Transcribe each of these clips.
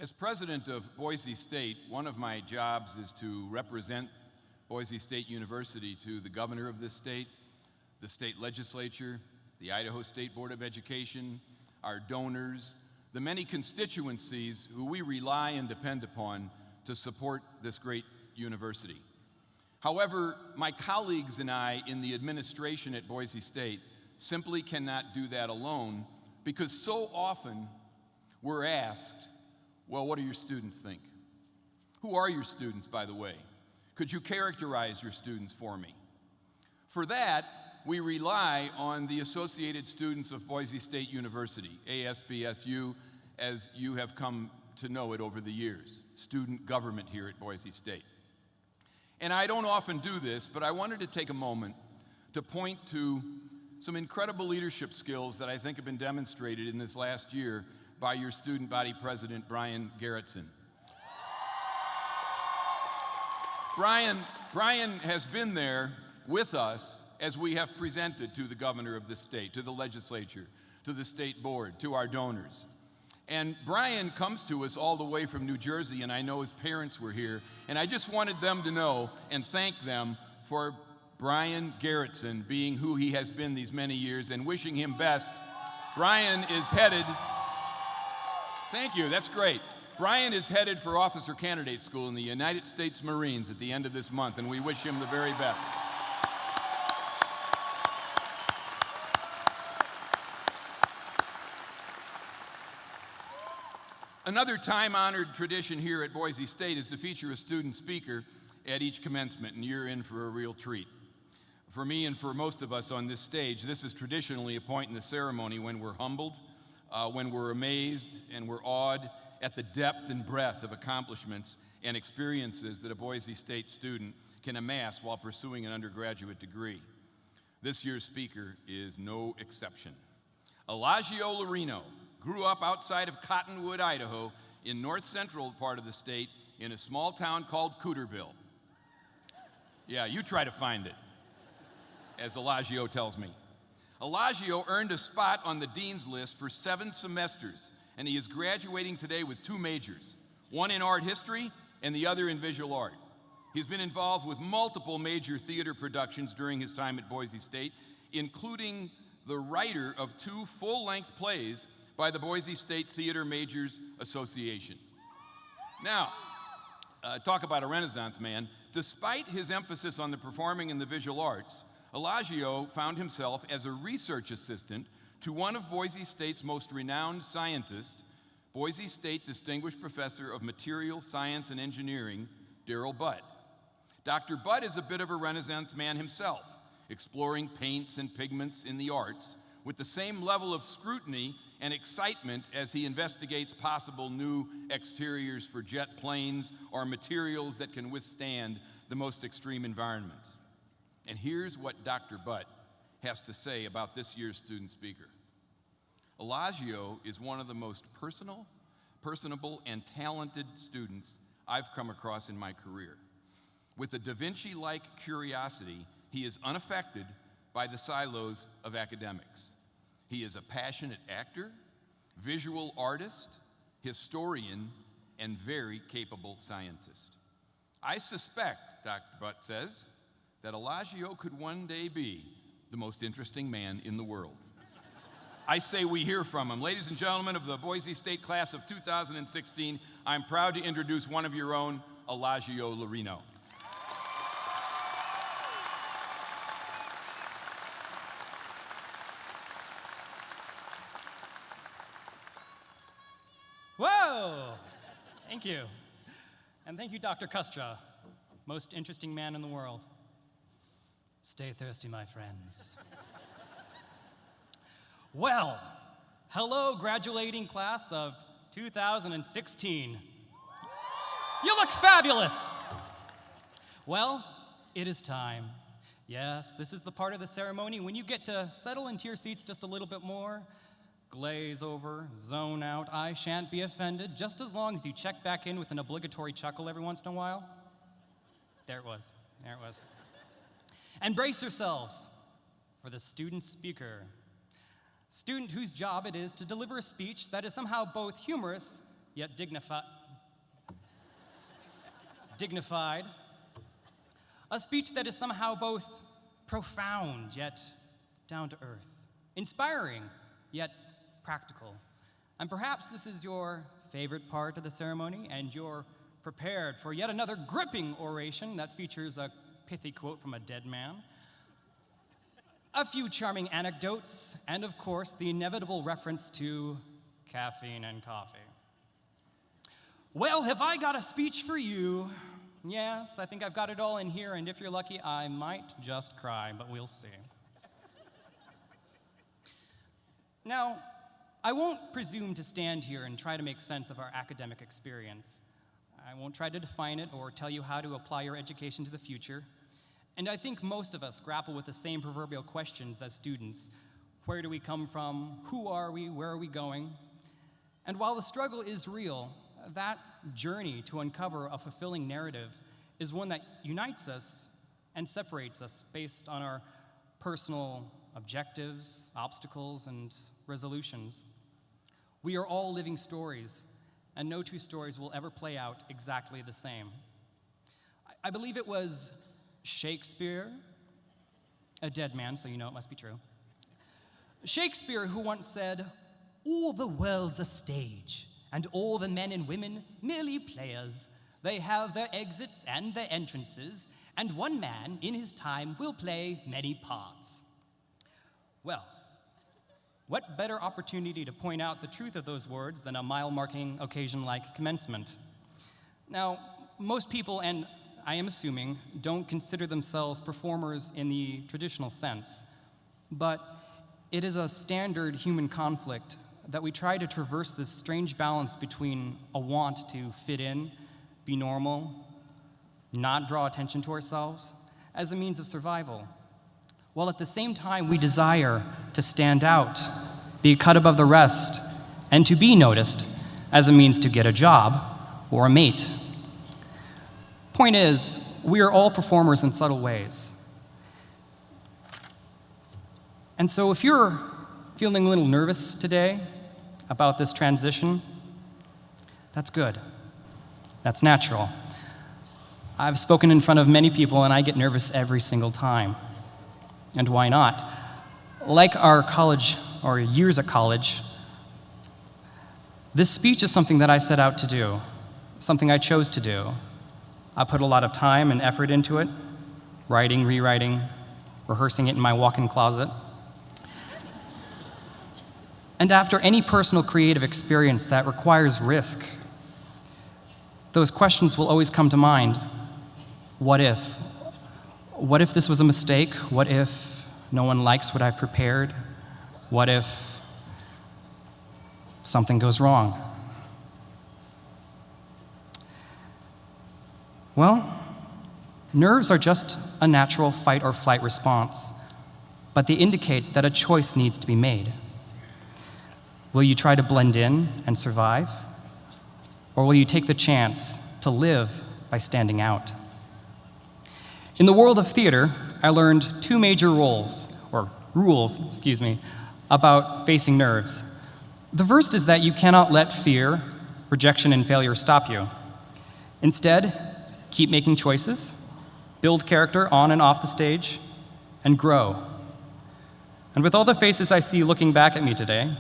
As president of Boise State, one of my jobs is to represent Boise State University to the governor of this state, the state legislature, the Idaho State Board of Education, our donors, the many constituencies who we rely and depend upon to support this great university. However, my colleagues and I in the administration at Boise State simply cannot do that alone, because so often we're asked, well, what do your students think? Who are your students, by the way? Could you characterize your students for me? For that, we rely on the Associated Students of Boise State University, ASBSU, as you have come to know it over the years, student government here at Boise State. And I don't often do this, but I wanted to take a moment to point to some incredible leadership skills that I think have been demonstrated in this last year by your student body president, Brian Garretson. Brian has been there with us as we have presented to the governor of the state, to the legislature, to the state board, to our donors. And Brian comes to us all the way from New Jersey, and I know his parents were here, and I just wanted them to know and thank them for Brian Garretson being who he has been these many years, and wishing him best. Brian is headed, thank you, that's great. Brian is headed for Officer Candidate School in the United States Marines at the end of this month, and we wish him the very best. Another time-honored tradition here at Boise State is to feature a student speaker at each commencement, and you're in for a real treat. For me and for most of us on this stage, this is traditionally a point in the ceremony when we're humbled, when we're amazed and we're awed at the depth and breadth of accomplishments and experiences that a Boise State student can amass while pursuing an undergraduate degree. This year's speaker is no exception. Alaggio Laurino grew up outside of Cottonwood, Idaho, in north-central part of the state in a small town called Cooterville. Yeah, you try to find it, as Alaggio tells me. Alaggio earned a spot on the dean's list for 7 semesters, and he is graduating today with 2 majors, one in art history and the other in visual art. He's been involved with multiple major theater productions during his time at Boise State, including the writer of 2 full-length plays by the Boise State Theater Majors Association. Now, talk about a Renaissance man. Despite his emphasis on the performing and the visual arts, Alaggio found himself as a research assistant to one of Boise State's most renowned scientists, Boise State Distinguished Professor of Materials Science and Engineering, Darrell Butt. Dr. Butt is a bit of a Renaissance man himself, exploring paints and pigments in the arts with the same level of scrutiny and excitement as he investigates possible new exteriors for jet planes or materials that can withstand the most extreme environments. And here's what Dr. Butt has to say about this year's student speaker. Alaggio is one of the most personable, and talented students I've come across in my career. With a Da Vinci-like curiosity, he is unaffected by the silos of academics. He is a passionate actor, visual artist, historian, and very capable scientist. I suspect, Dr. Butt says, that Alaggio could one day be the most interesting man in the world. I say we hear from him. Ladies and gentlemen of the Boise State class of 2016, I'm proud to introduce one of your own, Alaggio Laurino. Whoa! Thank you. And thank you, Dr. Kustra, most interesting man in the world. Stay thirsty, my friends. Well, hello, graduating class of 2016. You look fabulous! Well, it is time. Yes, this is the part of the ceremony when you get to settle into your seats just a little bit more, glaze over, zone out. I shan't be offended, just as long as you check back in with an obligatory chuckle every once in a while. There it was. There it was. And brace yourselves for the student speaker. Student whose job it is to deliver a speech that is somehow both humorous yet dignified. A speech that is somehow both profound, yet down to earth. Inspiring, yet practical. And perhaps this is your favorite part of the ceremony, and you're prepared for yet another gripping oration that features a pithy quote from a dead man, a few charming anecdotes, and of course, the inevitable reference to caffeine and coffee. Well, have I got a speech for you? Yes, I think I've got it all in here, and if you're lucky, I might just cry, but we'll see. Now, I won't presume to stand here and try to make sense of our academic experience. I won't try to define it or tell you how to apply your education to the future. And I think most of us grapple with the same proverbial questions as students. Where do we come from? Who are we? Where are we going? And while the struggle is real, that journey to uncover a fulfilling narrative is one that unites us and separates us based on our personal objectives, obstacles, and resolutions. We are all living stories, and no two stories will ever play out exactly the same. I believe it was Shakespeare, a dead man, so you know it must be true. Shakespeare who once said, "All the world's a stage, and all the men and women merely players. They have their exits and their entrances, and one man in his time will play many parts." Well, what better opportunity to point out the truth of those words than a mile-marking occasion like commencement? Now, most people, and I am assuming, don't consider themselves performers in the traditional sense, but it is a standard human conflict that we try to traverse this strange balance between a want to fit in, be normal, not draw attention to ourselves as a means of survival, while at the same time we desire to stand out, be cut above the rest, and to be noticed as a means to get a job or a mate. Point is, we are all performers in subtle ways. And so if you're feeling a little nervous today about this transition, that's good. That's natural. I've spoken in front of many people, and I get nervous every single time. And why not? Like our college, or years at college, this speech is something that I set out to do, something I chose to do. I put a lot of time and effort into it, writing, rewriting, rehearsing it in my walk-in closet. And after any personal creative experience that requires risk, those questions will always come to mind. What if? What if this was a mistake? What if no one likes what I've prepared? What if something goes wrong? Well, nerves are just a natural fight or flight response, but they indicate that a choice needs to be made. Will you try to blend in and survive? Or will you take the chance to live by standing out? In the world of theater, I learned two major rules about facing nerves. The first is that you cannot let fear, rejection, and failure stop you. Instead, keep making choices, build character on and off the stage, and grow. And with all the faces I see looking back at me today,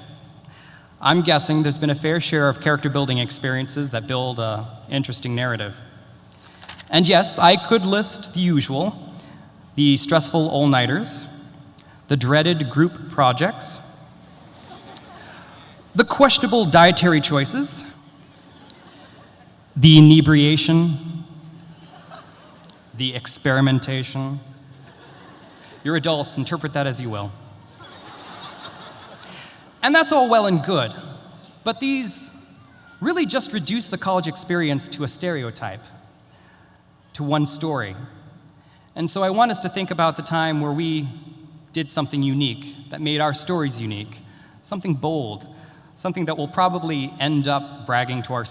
I'm guessing there's been a fair share of character building experiences that build an interesting narrative. And yes, I could list the usual, the stressful all-nighters, the dreaded group projects, the questionable dietary choices, the inebriation, the experimentation. You're adults, interpret that as you will. And that's all well and good, but these really just reduce the college experience to a stereotype, to one story. And so I want us to think about the time where we did something unique, that made our stories unique, something bold, something that will probably end up bragging to our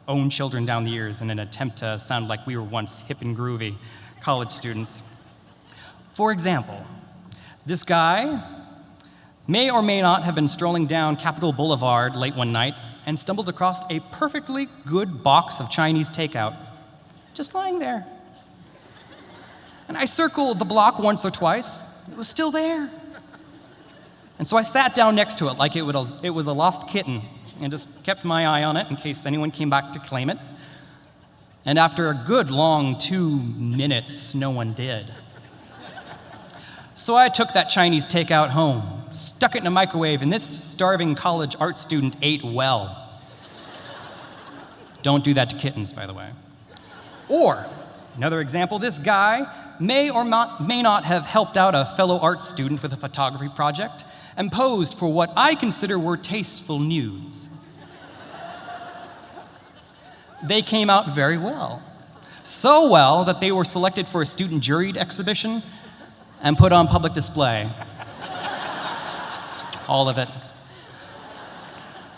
own children down the years in an attempt to sound like we were once hip and groovy college students. For example, this guy may or may not have been strolling down Capitol Boulevard late one night and stumbled across a perfectly good box of Chinese takeout, just lying there. And I circled the block once or twice. It was still there. And so I sat down next to it like it was a lost kitten and just kept my eye on it in case anyone came back to claim it. And after a good long 2 minutes, no one did. So I took that Chinese takeout home, stuck it in a microwave, and this starving college art student ate well. Don't do that to kittens, by the way. Or, another example, this guy may or may not have helped out a fellow art student with a photography project and posed for what I consider were tasteful nudes. They came out very well. So well that they were selected for a student juried exhibition and put on public display. All of it.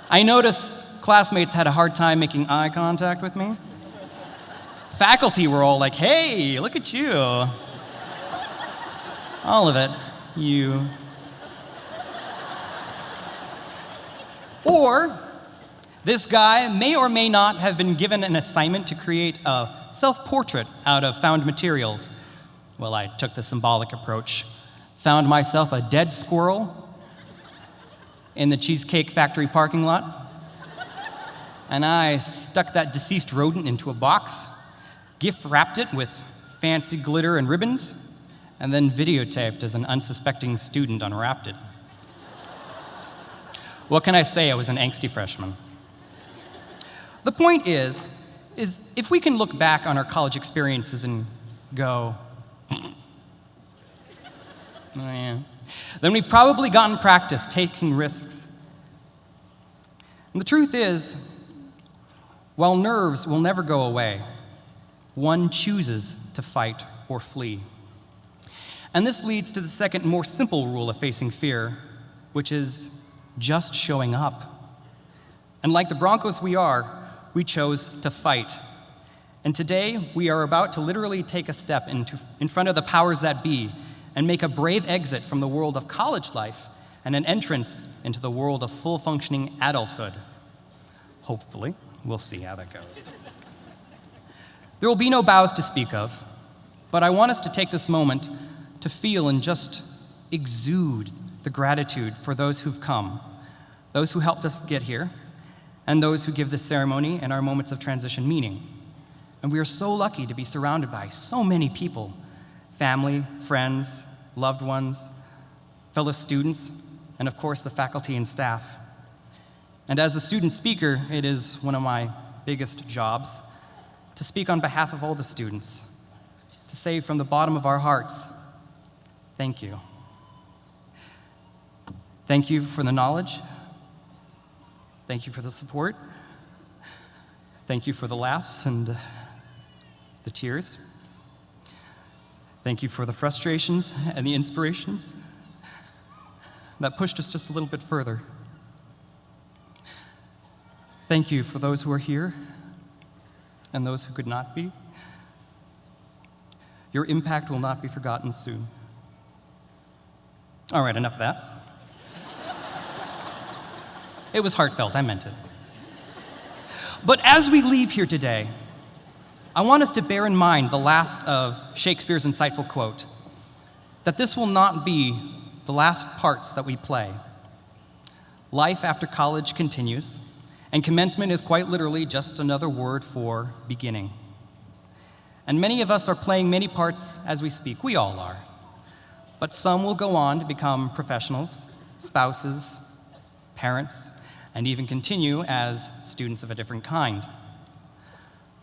I noticed classmates had a hard time making eye contact with me. Faculty were all like, hey, look at you. All of it, you. Or, this guy may or may not have been given an assignment to create a self-portrait out of found materials. Well, I took the symbolic approach, found myself a dead squirrel in the Cheesecake Factory parking lot, and I stuck that deceased rodent into a box, gift-wrapped it with fancy glitter and ribbons, and then videotaped as an unsuspecting student unwrapped it. What can I say? I was an angsty freshman. The point is if we can look back on our college experiences and go, oh yeah, then we've probably gotten practice taking risks. And the truth is, while nerves will never go away, one chooses to fight or flee. And this leads to the second, more simple rule of facing fear, which is just showing up. And like the Broncos we chose to fight. And today, we are about to literally take a step in front of the powers that be and make a brave exit from the world of college life and an entrance into the world of full-functioning adulthood. Hopefully, we'll see how that goes. There will be no bows to speak of, but I want us to take this moment to feel and just exude the gratitude for those who've come, those who helped us get here, and those who give this ceremony and our moments of transition meaning. And we are so lucky to be surrounded by so many people, family, friends, loved ones, fellow students, and of course the faculty and staff. And as the student speaker, it is one of my biggest jobs to speak on behalf of all the students, to say from the bottom of our hearts, thank you. Thank you for the knowledge. Thank you for the support. Thank you for the laughs and the tears. Thank you for the frustrations and the inspirations that pushed us just a little bit further. Thank you for those who are here and those who could not be. Your impact will not be forgotten soon. All right, enough of that. It was heartfelt, I meant it. But as we leave here today, I want us to bear in mind the last of Shakespeare's insightful quote, that this will not be the last parts that we play. Life after college continues, and commencement is quite literally just another word for beginning. And many of us are playing many parts as we speak. We all are. But some will go on to become professionals, spouses, parents, and even continue as students of a different kind.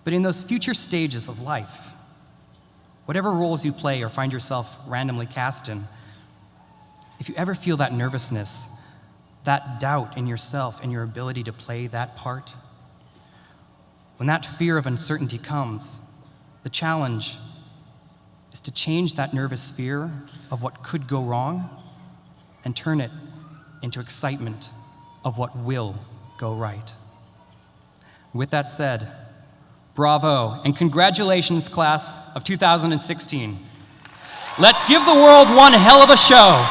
But in those future stages of life, whatever roles you play or find yourself randomly cast in, if you ever feel that nervousness, that doubt in yourself and your ability to play that part, when that fear of uncertainty comes, the challenge is to change that nervous fear of what could go wrong and turn it into excitement of what will go right. With that said, bravo and congratulations, class of 2016. Let's give the world one hell of a show.